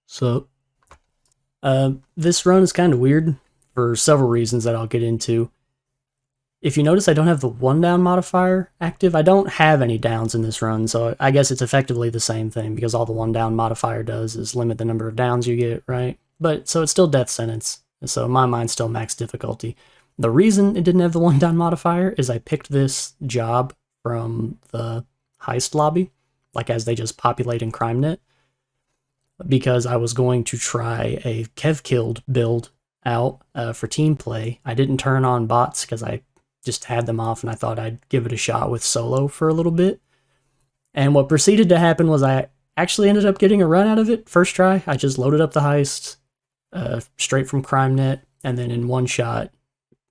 So, this run is kind of weird for several reasons that I'll get into. If you notice, I don't have the one down modifier active. I don't have any downs in this run, so I guess it's effectively the same thing because all the one down modifier does is limit the number of downs you get, right? But so it's still death sentence, so in my mind, still max difficulty. The reason it didn't have the one down modifier is I picked this job from the heist lobby, like as they just populate in CrimeNet, because I was going to try a Kev killed build out for team play. I didn't turn on bots because I just had them off and I thought I'd give it a shot with solo for a little bit. And what proceeded to happen was I actually ended up getting a run out of it first try. I just loaded up the heist straight from CrimeNet and then in one shot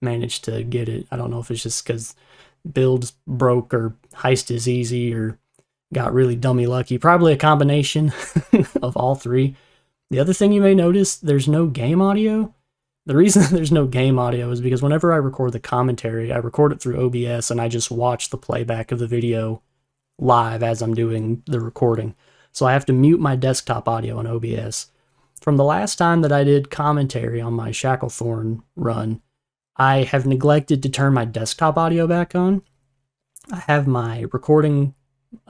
managed to get it. I don't know if it's just because build broke or heist is easy or got really dummy lucky. Probably a combination of all three. The other thing you may notice, there's no game audio. The reason there's no game audio is because whenever I record the commentary, I record it through OBS and I just watch the playback of the video live as I'm doing the recording. So I have to mute my desktop audio in OBS. From the last time that I did commentary on my Shacklethorn run, I have neglected to turn my desktop audio back on. I have my recording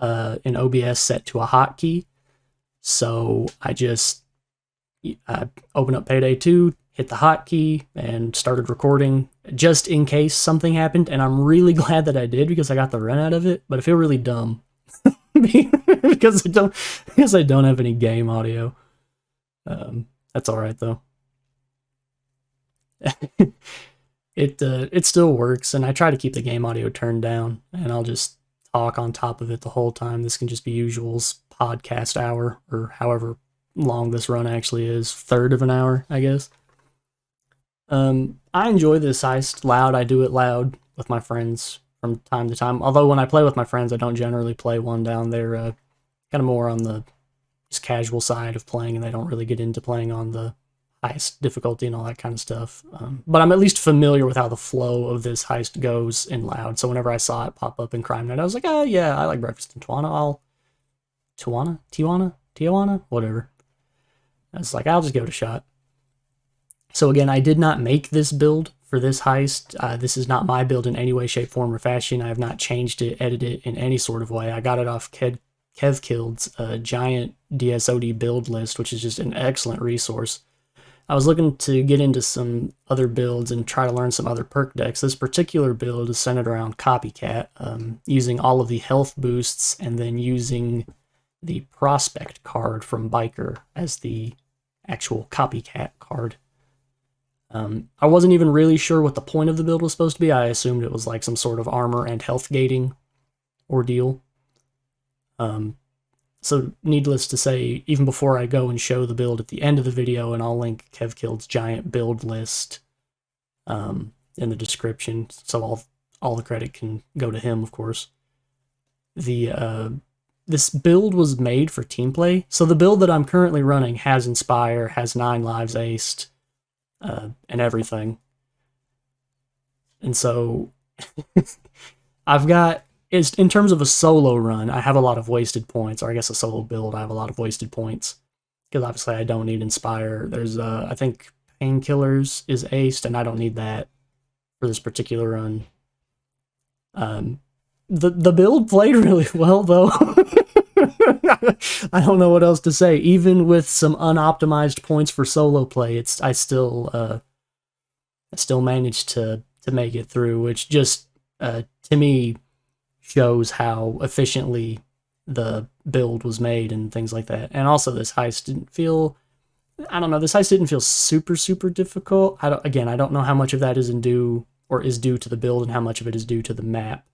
in OBS set to a hotkey. So I opened up Payday 2, hit the hotkey, and started recording just in case something happened. And I'm really glad that I did because I got the run out of it. But I feel really dumb because I don't have any game audio. That's all right though. It still works, and I try to keep the game audio turned down, and I'll just talk on top of it the whole time. This can just be usual's podcast hour, or however long this run actually is, third of an hour, I guess. I enjoy this heist loud. I do it loud with my friends from time to time. Although when I play with my friends, I don't generally play one down. They're kind of more on the just casual side of playing, and they don't really get into playing on the heist difficulty and all that kind of stuff. But I'm at least familiar with how the flow of this heist goes in loud. So whenever I saw it pop up in CrimeNet, I was like, oh yeah, I like breakfast in Tijuana. Tijuana, whatever. I was like, I'll just give it a shot. So again, I did not make this build for this heist. This is not my build in any way, shape, form, or fashion. I have not changed it, edited it in any sort of way. I got it off KevKilled's giant DSOD build list, which is just an excellent resource. I was looking to get into some other builds and try to learn some other perk decks. This particular build is centered around Copycat, using all of the health boosts and then using the Prospect card from Biker as the actual Copycat card. I wasn't even really sure what the point of the build was supposed to be. I assumed it was like some sort of armor and health gating ordeal. So needless to say, even before I go and show the build at the end of the video, and I'll link KevKilled's giant build list in the description, so all the credit can go to him, of course. This build was made for team play, so the build that I'm currently running has Inspire, has 9 lives aced, and everything. And so I've got, in terms of a solo run, I have a lot of wasted points, or I guess a solo build, I have a lot of wasted points. Because obviously I don't need Inspire. There's, I think Painkillers is aced, and I don't need that for this particular run. The build played really well, though. I don't know what else to say. Even with some unoptimized points for solo play, I still managed to make it through, which just, to me, shows how efficiently the build was made and things like that. And also this heist didn't feel, I don't know, this heist didn't feel super, super difficult. I don't know how much of that is due to the build and how much of it is due to the map.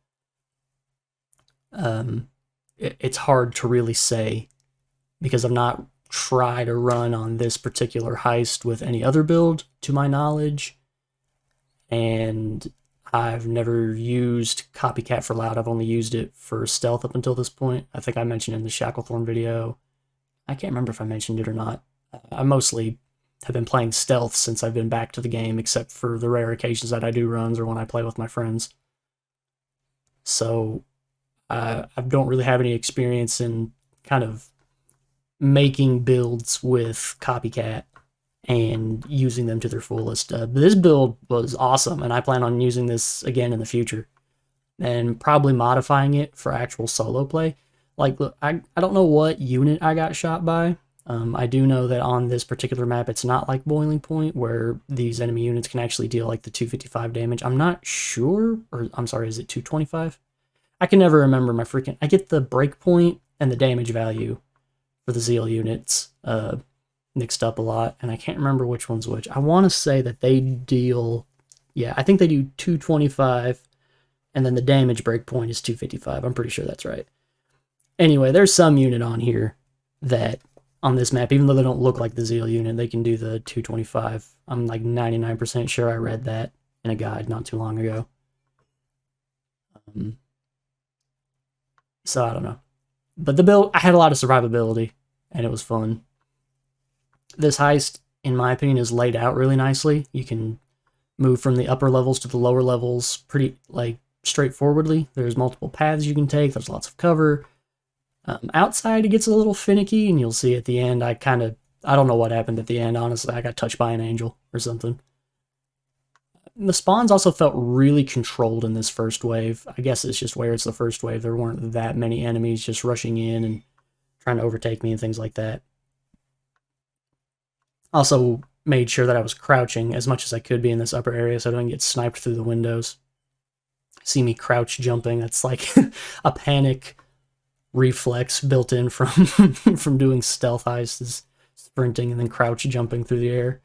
It's hard to really say because I've not tried a run on this particular heist with any other build to my knowledge. And I've never used Copycat for loud. I've only used it for stealth up until this point. I think I mentioned in the Shacklethorn video. I can't remember if I mentioned it or not. I mostly have been playing stealth since I've been back to the game, except for the rare occasions that I do runs or when I play with my friends. So I don't really have any experience in kind of making builds with Copycat and using them to their fullest. This build was awesome, and I plan on using this again in the future, and probably modifying it for actual solo play. Like, look, I don't know what unit I got shot by. I do know that on this particular map, it's not like Boiling Point, where these enemy units can actually deal like the 255 damage. I'm not sure, or I'm sorry, is it 225? I can never remember my freaking... I get the breakpoint and the damage value for the Zeal units mixed up a lot, and I can't remember which one's which. I want to say that they deal... Yeah, I think they do 225, and then the damage breakpoint is 255. I'm pretty sure that's right. Anyway, there's some unit on here that, on this map, even though they don't look like the Zeal unit, they can do the 225. I'm like 99% sure I read that in a guide not too long ago. So I don't know. But the build, I had a lot of survivability, and it was fun. This heist, in my opinion, is laid out really nicely. You can move from the upper levels to the lower levels pretty, like, straightforwardly. There's multiple paths you can take. There's lots of cover. Outside, it gets a little finicky, and you'll see at the end, I don't know what happened at the end, honestly. I got touched by an angel or something. And the spawns also felt really controlled in this first wave. I guess it's just where it's the first wave. There weren't that many enemies just rushing in and trying to overtake me and things like that. Also made sure that I was crouching as much as I could be in this upper area so I don't get sniped through the windows. See me crouch jumping. That's like a panic reflex built in from doing stealth heists, is sprinting and then crouch jumping through the air.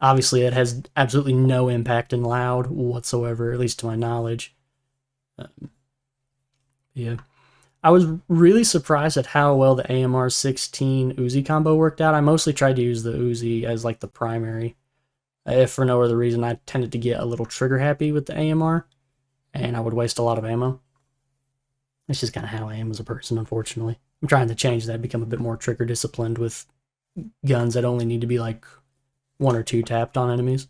Obviously, it has absolutely no impact in loud whatsoever, at least to my knowledge. Yeah. I was really surprised at how well the AMR-16 Uzi combo worked out. I mostly tried to use the Uzi as like the primary. If for no other reason, I tended to get a little trigger happy with the AMR, and I would waste a lot of ammo. It's just kind of how I am as a person, unfortunately. I'm trying to change that, become a bit more trigger disciplined with guns that only need to be like 1 or 2 tapped on enemies.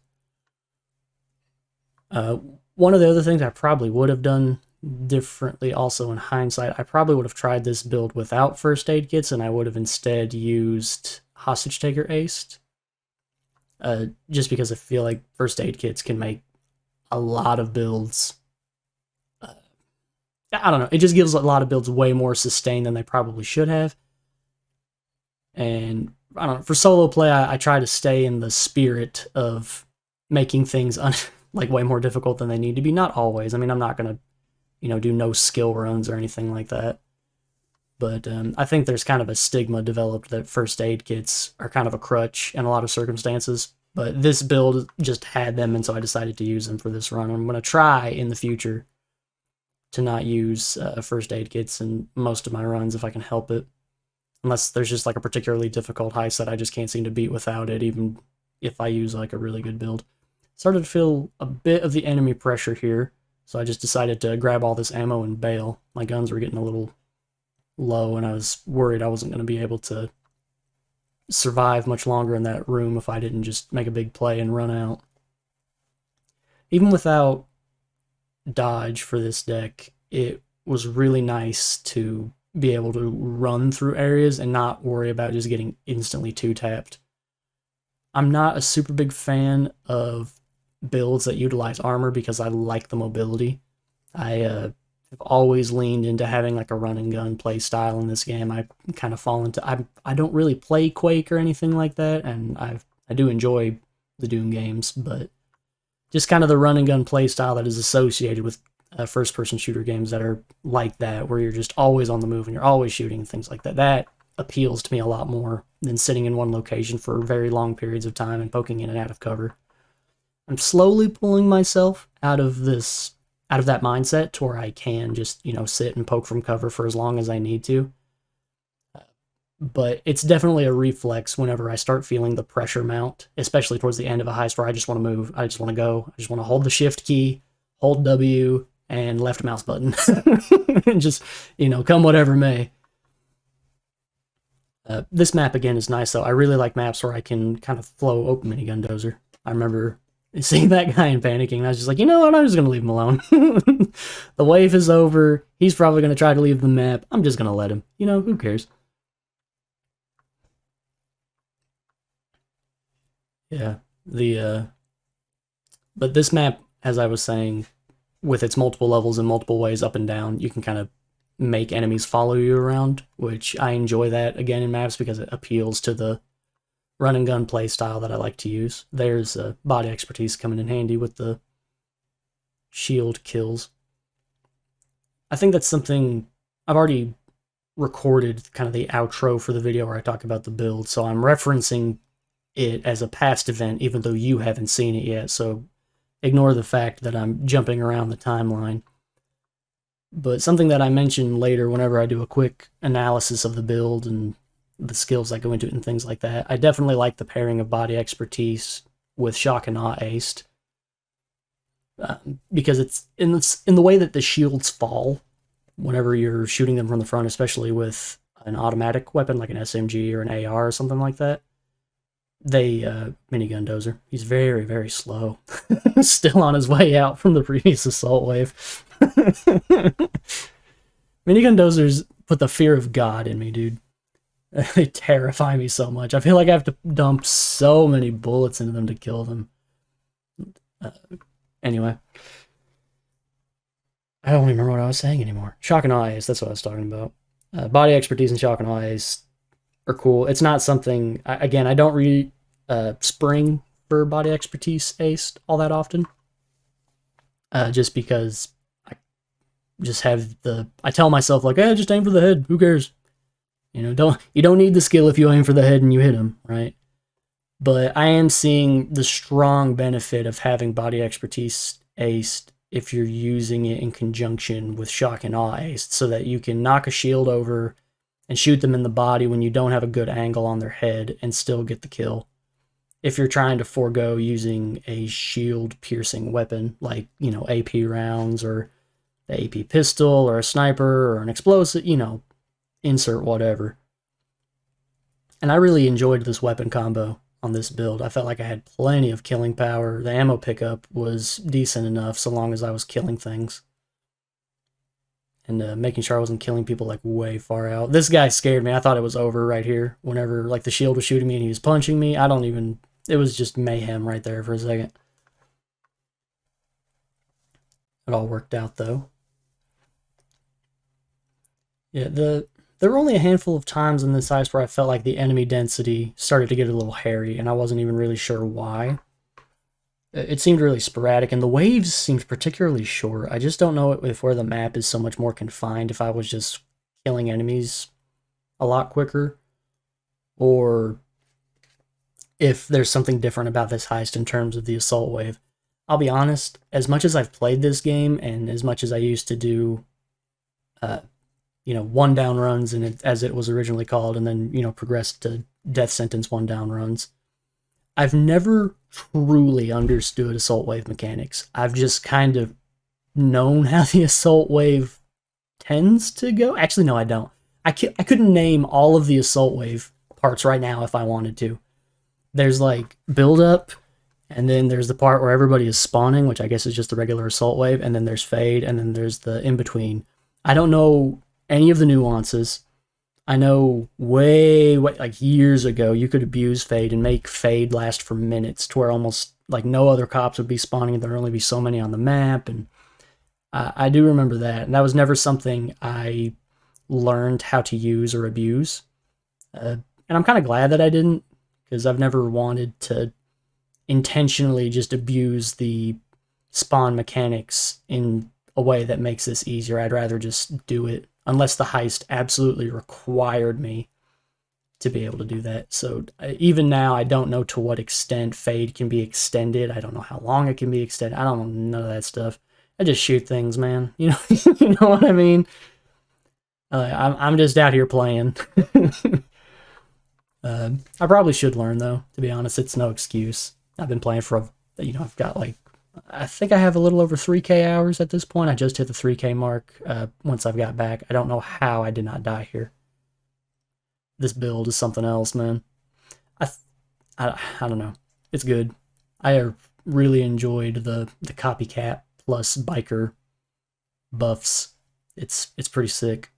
One of the other things I probably would have done differently also in hindsight, I probably would have tried this build without first aid kits, and I would have instead used Hostage Taker Aced. Just because I feel like first aid kits can make a lot of builds. I don't know, it just gives a lot of builds way more sustain than they probably should have. And I don't know, for solo play, I try to stay in the spirit of making things like way more difficult than they need to be. Not always. I mean, I'm not gonna, do no skill runs or anything like that. But I think there's kind of a stigma developed that first aid kits are kind of a crutch in a lot of circumstances. But this build just had them, and so I decided to use them for this run. I'm gonna try in the future to not use first aid kits in most of my runs if I can help it. Unless there's just like a particularly difficult heist that I just can't seem to beat without it, even if I use like a really good build. Started to feel a bit of the enemy pressure here, so I just decided to grab all this ammo and bail. My guns were getting a little low, and I was worried I wasn't going to be able to survive much longer in that room if I didn't just make a big play and run out. Even without dodge for this deck, it was really nice to be able to run through areas and not worry about just getting instantly 2-tapped. I'm not a super big fan of builds that utilize armor because I like the mobility. I have always leaned into having like a run and gun play style in this game. I kind of fall into... I don't really play Quake or anything like that, and I do enjoy the Doom games, but just kind of the run and gun play style that is associated with first-person shooter games that are like that, where you're just always on the move and you're always shooting and things like that. That appeals to me a lot more than sitting in one location for very long periods of time and poking in and out of cover. I'm slowly pulling myself out of that mindset to where I can just, sit and poke from cover for as long as I need to. But it's definitely a reflex whenever I start feeling the pressure mount, especially towards the end of a heist where I just want to move. I just want to go. I just want to hold the shift key, hold W, and left mouse button. And just, come whatever may. This map, again, is nice, though. I really like maps where I can kind of flow open minigun dozer. I remember seeing that guy and panicking, and I was just like, you know what, I'm just going to leave him alone. The wave is over. He's probably going to try to leave the map. I'm just going to let him. Who cares? Yeah. But this map, as I was saying, with its multiple levels and multiple ways up and down, you can kind of make enemies follow you around, which I enjoy that again in maps because it appeals to the run and gun play style that I like to use. There's body expertise coming in handy with the shield kills. I think that's something I've already recorded, kind of the outro for the video where I talk about the build, so I'm referencing it as a past event even though you haven't seen it yet, so ignore the fact that I'm jumping around the timeline. But something that I mention later whenever I do a quick analysis of the build and the skills that go into it and things like that, I definitely like the pairing of body expertise with shock and awe aced. Because it's in the way that the shields fall whenever you're shooting them from the front, especially with an automatic weapon like an SMG or an AR or something like that. They minigun dozer. He's very, very slow. Still on his way out from the previous assault wave. Minigun dozers put the fear of God in me, dude. They terrify me so much. I feel like I have to dump so many bullets into them to kill them. Anyway. I don't remember what I was saying anymore. Shock and eyes, that's what I was talking about. Body expertise and shock and eyes are cool. It's not something, again, I don't really spring for body expertise aced all that often. Just because I just have I tell myself like, just aim for the head, who cares? You don't need the skill if you aim for the head and you hit him, right? But I am seeing the strong benefit of having body expertise aced if you're using it in conjunction with shock and awe aced, so that you can knock a shield over and shoot them in the body when you don't have a good angle on their head and still get the kill. If you're trying to forego using a shield piercing weapon like, AP rounds or the AP pistol or a sniper or an explosive, insert whatever. And I really enjoyed this weapon combo on this build. I felt like I had plenty of killing power. The ammo pickup was decent enough so long as I was killing things. And making sure I wasn't killing people like way far out. This guy scared me. I thought it was over right here. Whenever like the shield was shooting me and he was punching me, it was just mayhem right there for a second. It all worked out though. Yeah, there were only a handful of times in this heist where I felt like the enemy density started to get a little hairy, and I wasn't even really sure why. It seemed really sporadic, and the waves seemed particularly short. I just don't know if where the map is so much more confined, if I was just killing enemies a lot quicker, or if there's something different about this heist in terms of the assault wave. I'll be honest, as much as I've played this game, and as much as I used to do one down runs, and as it was originally called, and then progressed to death sentence one down runs, I've never truly understood assault wave mechanics. I've just kind of known how the assault wave tends to go. Actually, no, I don't. I couldn't name all of the assault wave parts right now if I wanted to. There's like build up, and then there's the part where everybody is spawning, which I guess is just the regular assault wave, and then there's fade, and then there's the in between. I don't know any of the nuances. I know way, like years ago, you could abuse fade and make fade last for minutes to where almost like no other cops would be spawning. There'd only be so many on the map, and I do remember that. And that was never something I learned how to use or abuse. And I'm kind of glad that I didn't, because I've never wanted to intentionally just abuse the spawn mechanics in a way that makes this easier. I'd rather just do it unless the heist absolutely required me to be able to do that. So even now, I don't know to what extent fade can be extended. I don't know how long it can be extended. I don't know none of that stuff. I just shoot things, man. You know what I mean? I'm just out here playing. I probably should learn though. To be honest, it's no excuse. I've been playing for I've got like, I think I have a little over 3K hours at this point. I just hit the 3K mark once I've got back. I don't know how I did not die here. This build is something else, man. I don't know. It's good. I really enjoyed the copycat plus biker buffs. It's pretty sick.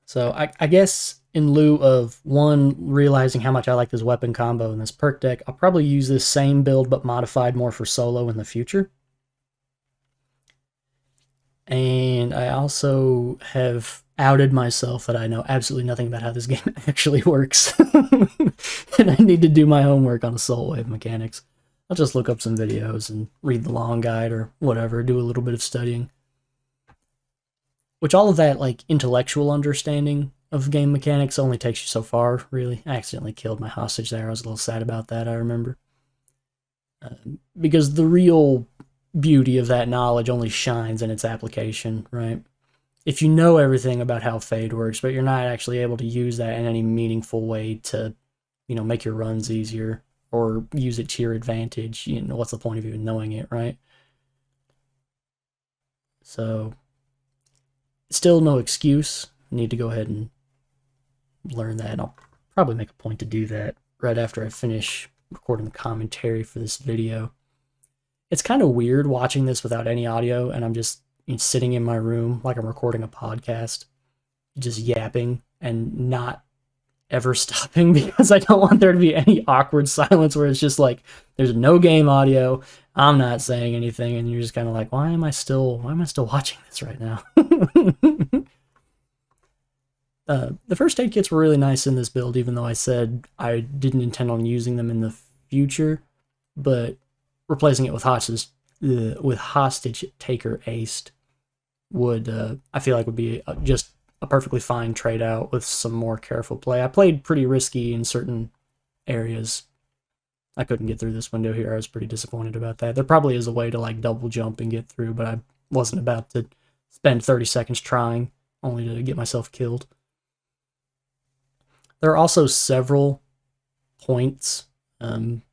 So I guess in lieu of, one, realizing how much I like this weapon combo and this perk deck, I'll probably use this same build but modified more for solo in the future. And I also have outed myself that I know absolutely nothing about how this game actually works. And I need to do my homework on Assault Wave mechanics. I'll just look up some videos and read the long guide or whatever, do a little bit of studying. Which all of that, like, intellectual understanding of game mechanics only takes you so far, really. I accidentally killed my hostage there. I was a little sad about that, I remember. Because the real beauty of that knowledge only shines in its application, right? If you know everything about how Fade works, but you're not actually able to use that in any meaningful way to, make your runs easier or use it to your advantage, what's the point of even knowing it, right? So, still no excuse. Need to go ahead and learn that, and I'll probably make a point to do that right after I finish recording the commentary for this video. It's kind of weird watching this without any audio, and I'm just sitting in my room like I'm recording a podcast, just yapping and not ever stopping because I don't want there to be any awkward silence where it's just like there's no game audio, I'm not saying anything, and you're just kind of like, why am I still watching this right now? The first aid kits were really nice in this build, even though I said I didn't intend on using them in the future, but replacing it with hostage taker aced would, I feel like, would be just a perfectly fine trade out with some more careful play. I played pretty risky in certain areas. I couldn't get through this window here. I was pretty disappointed about that. There probably is a way to like double jump and get through, but I wasn't about to spend 30 seconds trying only to get myself killed. There are also several points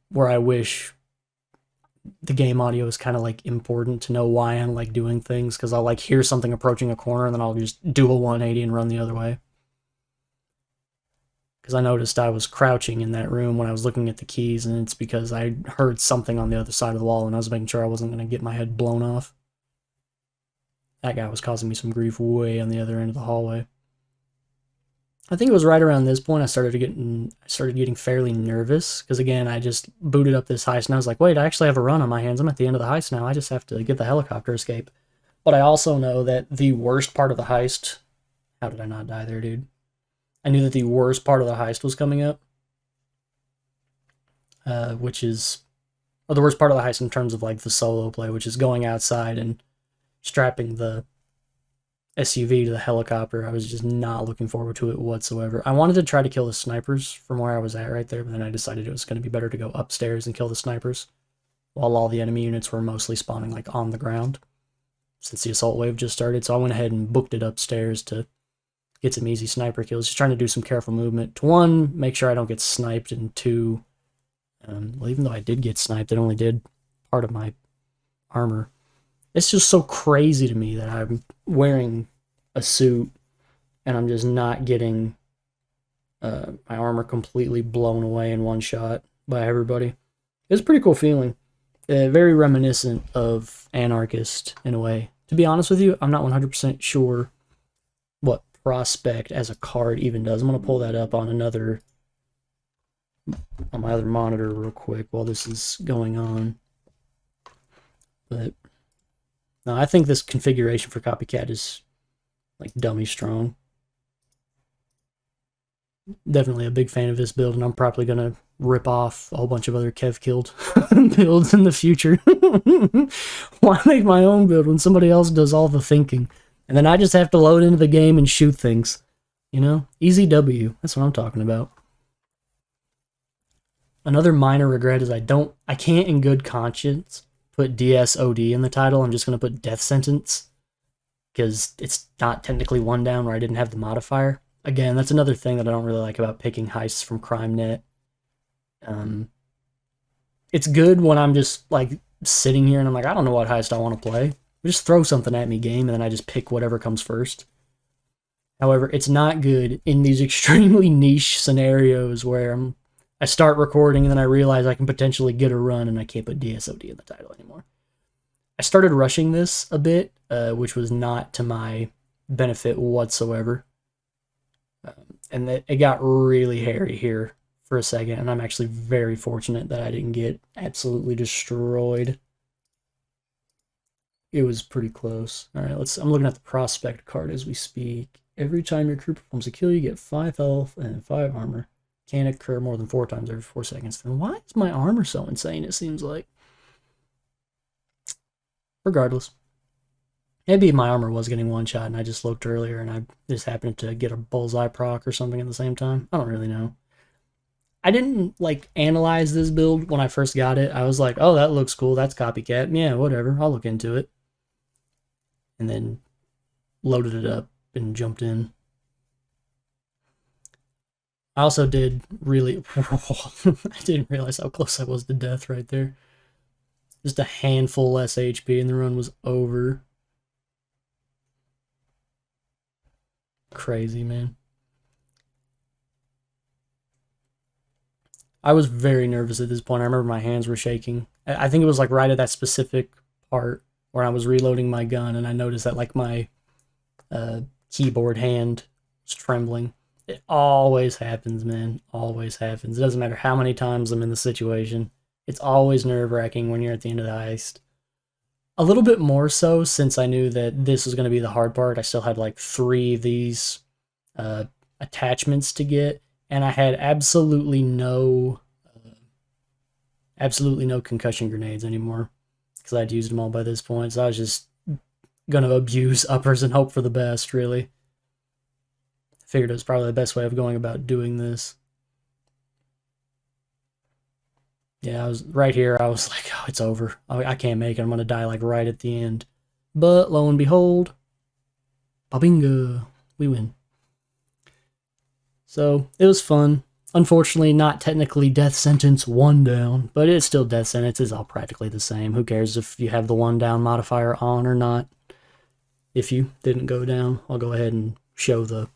where I wish the game audio is kind of like important to know why I'm like doing things, because I'll like hear something approaching a corner and then I'll just do a 180 and run the other way. Because I noticed I was crouching in that room when I was looking at the keys, and it's because I heard something on the other side of the wall and I was making sure I wasn't going to get my head blown off. That guy was causing me some grief way on the other end of the hallway. I think it was right around this point I started getting fairly nervous, because again, I just booted up this heist and I was like, wait, I actually have a run on my hands. I'm at the end of the heist now. I just have to get the helicopter escape. But I also know that the worst part of the heist... How did I not die there, dude? I knew that the worst part of the heist was coming up. Which is... Or the worst part of the heist in terms of like the solo play, which is going outside and strapping the SUV to the helicopter. I was just not looking forward to it whatsoever. I wanted to try to kill the snipers from where I was at right there, but then I decided it was going to be better to go upstairs and kill the snipers while all the enemy units were mostly spawning like on the ground, since the assault wave just started. So I went ahead and booked it upstairs to get some easy sniper kills, just trying to do some careful movement to, one, make sure I don't get sniped, and two, well, even though I did get sniped, it only did part of my armor. It's just so crazy to me that I'm wearing a suit and I'm just not getting my armor completely blown away in one shot by everybody. It's a pretty cool feeling. Very reminiscent of Anarchist in a way. To be honest with you, I'm not 100% sure what Prospect as a card even does. I'm going to pull that up on my other monitor real quick while this is going on. But no, I think this configuration for Copycat is like dummy strong. Definitely a big fan of this build, and I'm probably going to rip off a whole bunch of other Kev killed builds in the future. Why make my own build when somebody else does all the thinking? And then I just have to load into the game and shoot things. Easy W. That's what I'm talking about. Another minor regret is I can't in good conscience put DSOD in the title. I'm just going to put Death Sentence, because it's not technically one down where I didn't have the modifier. Again, that's another thing that I don't really like about picking heists from CrimeNet. It's good when I'm just like sitting here and I'm like, I don't know what heist I want to play. Just throw something at me, game, and then I just pick whatever comes first. However, it's not good in these extremely niche scenarios where I start recording and then I realize I can potentially get a run and I can't put DSOD in the title anymore. I started rushing this a bit, which was not to my benefit whatsoever. And it got really hairy here for a second, and I'm actually very fortunate that I didn't get absolutely destroyed. It was pretty close. All right, I'm looking at the prospect card as we speak. Every time your crew performs a kill, you get 5 health and 5 armor. Can't occur more than 4 times every 4 seconds. Then why is my armor so insane, it seems like? Regardless. Maybe my armor was getting one shot and I just looked earlier and I just happened to get a bullseye proc or something at the same time. I don't really know. I didn't like analyze this build when I first got it. I was like, oh, that looks cool. That's copycat. Yeah, whatever. I'll look into it. And then loaded it up and jumped in. I also did really... I didn't realize how close I was to death right there. Just a handful less HP and the run was over. Crazy, man. I was very nervous at this point. I remember my hands were shaking. I think it was like right at that specific part where I was reloading my gun and I noticed that like my keyboard hand was trembling. It always happens, man. Always happens. It doesn't matter how many times I'm in the situation. It's always nerve-wracking when you're at the end of the heist. A little bit more so since I knew that this was going to be the hard part. I still had like 3 of these attachments to get, and I had absolutely no concussion grenades anymore because I'd used them all by this point. So I was just gonna abuse uppers and hope for the best, really. I figured it was probably the best way of going about doing this. Yeah, I was right here. I was like, oh, it's over. I can't make it. I'm gonna die like right at the end. But lo and behold, babinga, we win. So it was fun. Unfortunately, not technically death sentence 1 down, but it's still death sentence. It's all practically the same. Who cares if you have the 1 down modifier on or not? If you didn't go down, I'll go ahead and show the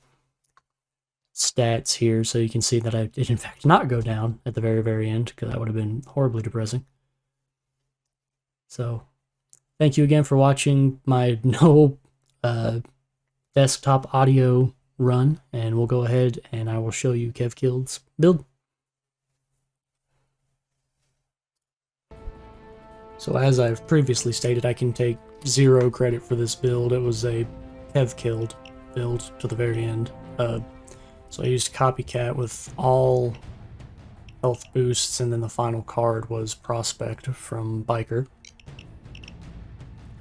stats here so you can see that I did in fact not go down at the very, very end, because that would have been horribly depressing. So, thank you again for watching my no desktop audio run, and we'll go ahead and I will show you KevKilled's build. So as I've previously stated, I can take 0 credit for this build. It was a KevKilled build to the very end. So I used Copycat with all health boosts, and then the final card was Prospect from Biker.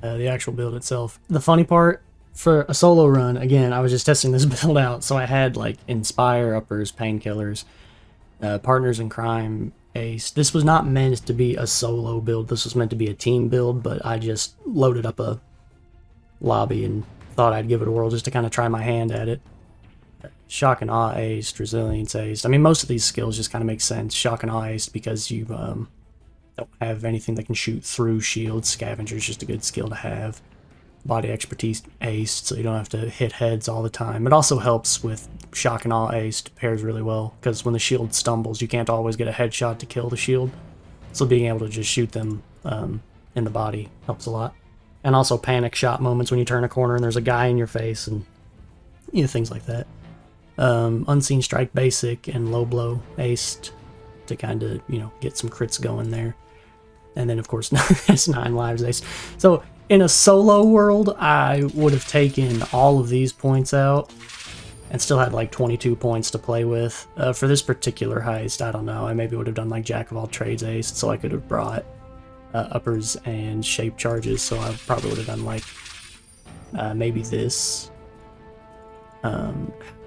The actual build itself. The funny part, for a solo run, again, I was just testing this build out, so I had like Inspire, Uppers, Painkillers, Partners in Crime, Ace. This was not meant to be a solo build, this was meant to be a team build, but I just loaded up a lobby and thought I'd give it a whirl just to kind of try my hand at it. Shock and Awe aced, Resilience aced. I mean, most of these skills just kind of make sense. Shock and Awe aced because you don't have anything that can shoot through shields. Scavenger's just a good skill to have. Body Expertise aced, so you don't have to hit heads all the time. It also helps with Shock and Awe aced, pairs really well, because when the shield stumbles, you can't always get a headshot to kill the shield. So being able to just shoot them in the body helps a lot. And also panic shot moments when you turn a corner and there's a guy in your face, and you know, things like that. Unseen Strike basic and Low Blow aced to kind of, you know, get some crits going there. And then of course it's 9 lives aced. So in a solo world, I would have taken all of these points out and still had like 22 points to play with. For this particular heist, I don't know, I maybe would have done like Jack of all trades aced, so I could have brought uppers and shape charges, so I probably would have done like maybe this.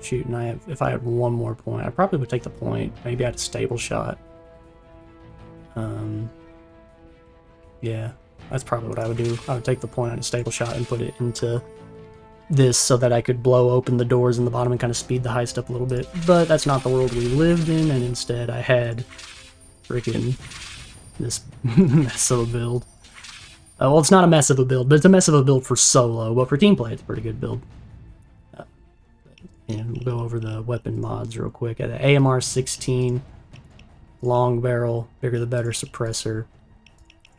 Shoot, and if I had 1 more point, I probably would take the point. Maybe I had a stable shot. Yeah, that's probably what I would do. I would take the point on a stable shot and put it into this so that I could blow open the doors in the bottom and kind of speed the heist up a little bit. But that's not the world we lived in, and instead I had freaking this mess of a build. Well, it's not a mess of a build, but it's a mess of a build for solo, but for team play it's a pretty good build. And we'll go over the weapon mods real quick. The AMR 16, long barrel, bigger the better suppressor,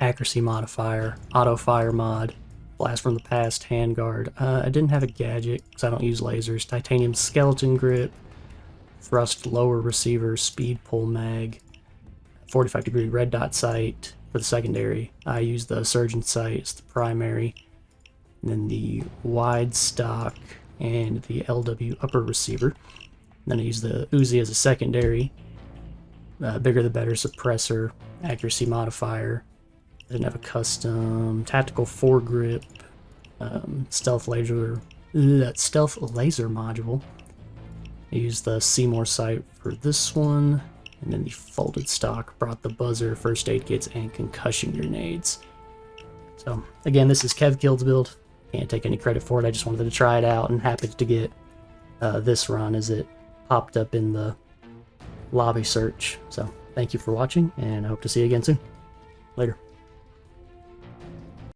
accuracy modifier, auto fire mod, blast from the past, handguard. I didn't have a gadget because I don't use lasers. Titanium skeleton grip, thrust lower receiver, speed pull mag, 45-degree red dot sight for the secondary. I use the surgeon sight as the primary, and then the wide stock and the LW upper receiver. And then I use the Uzi as a secondary. Bigger the better suppressor, accuracy modifier. I didn't have a custom tactical foregrip, stealth laser module. I used the Seymour sight for this one, and then the folded stock brought the buzzer, first aid kits, and concussion grenades. So again, this is Kev Kill's build. Can't take any credit for it. I just wanted to try it out and happened to get this run as it popped up in the lobby search. So thank you for watching, and I hope to see you again soon. Later.